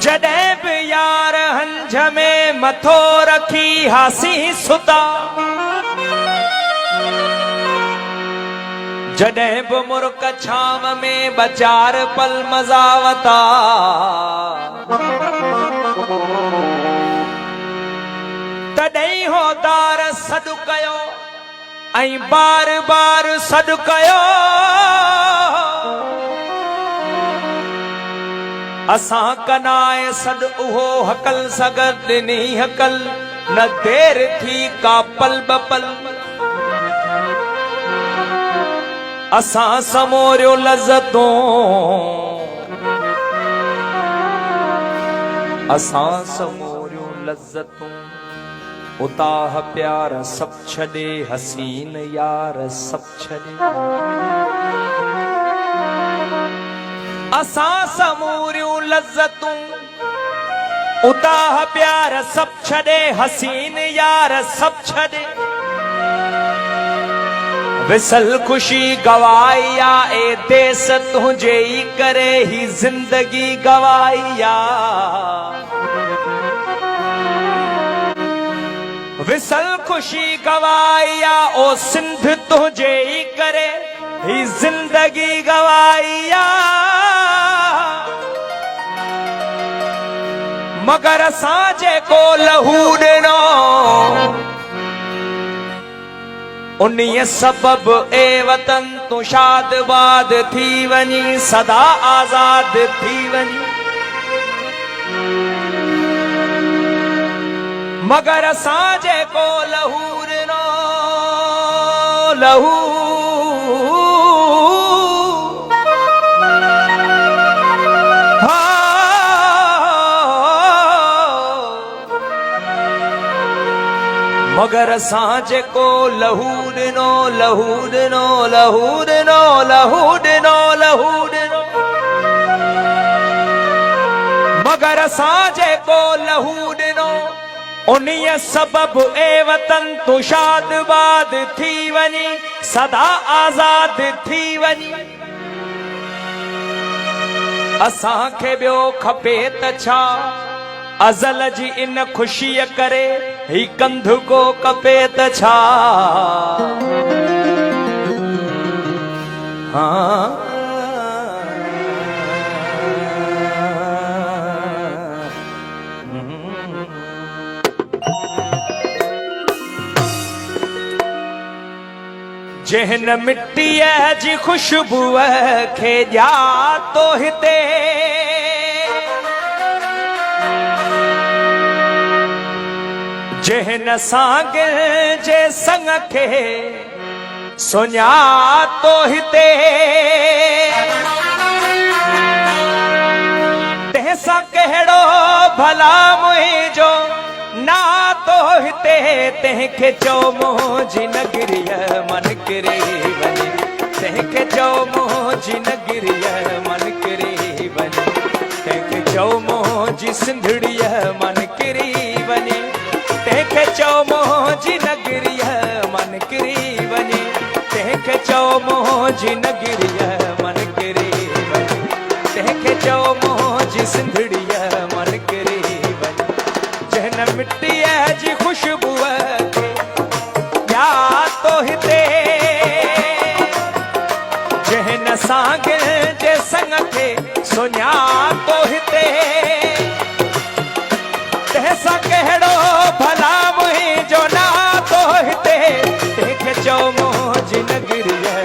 जॾहिं बि यार हंज में मथो रखी हासी सुता, जॾहिं बि मुर्क छांव में बचार पल मज़ावता, तॾहिं होदार सॾु कयो ऐं बार बार सॾु कयो। असां कनाए सॾु उहो हकल सगर ॾिनी हकल, न देर थी का पल ब पल। असां समोरियो लज़तूं, असां समोरियो लज़तूं, उताह प्यार सब छॾे हसीन यार सब छॾे। असां समूरियूं लज़तूं, उताह प्यार सब छॾे हसीन यार सब छॾे। विसल खुशी गवाइया ए देस तुझे ही करे ही जिंदगी गवाइया। विसल खुशी गवाइया ओ सिंध तुझे ही करे ही जिंदगी गवाइया। मगर असां जेको लहू ॾिनो उन्हीअ सबब ए वतन तूं शादबाद थी वञी, सदा आज़ाद थी वञी। मगर असां जेको लहू ॾिनो लहू, मगर असां जेको लहू ॾिनो लहू ॾिनो लहू ॾिनो लहू ॾिनो लहू ॾिनो, मगर असां जेको लहू ॾिनो उन्हीअ सबब ए वतन तूं शादबाद थी वञी, सदा आज़ाद थी वञी। असांखे ॿियो खपे त छा, अज़ल जी इन ख़ुशीअ करे ही कंधु को कपे त छा। हाँ जहन मिट्टीअ जी खुशबूअ खे ॼा तो हिते, जहन सांगिल जे संग खे सुञा तो हिते। तंहिंसां कहिड़ो भला मुंहिंजो नातो हिते, तंहिंखे चओ मुंहिंजी नगरीअ मन किरी वञे, तंहिंखे चओ मुंहिंजी नगरीअ मन किरी वञे, तंहिंखे चओ मुंहिंजी सिंधड़ीअ मन किरी वञे, तंहिंखे चओ मुंहिंजी नगरीअ मन किरी वञे, तंहिंखे चओ मुंहिंजी नगरीअ मन किरी वञे, तंहिंखे चओ मुंहिंजी सिंधड़ीअ मन किरी वञे। जहन मिट्टीअ जी खुशबूअ खे ॼा तो हिते, जहन सांगिल जे संग खे सुञा तो हिते। तंहिंसां कहिड़ो भला मुंहिंजो नातो हिते, तंहिंखे चओ मुंहिंजी नगरीअ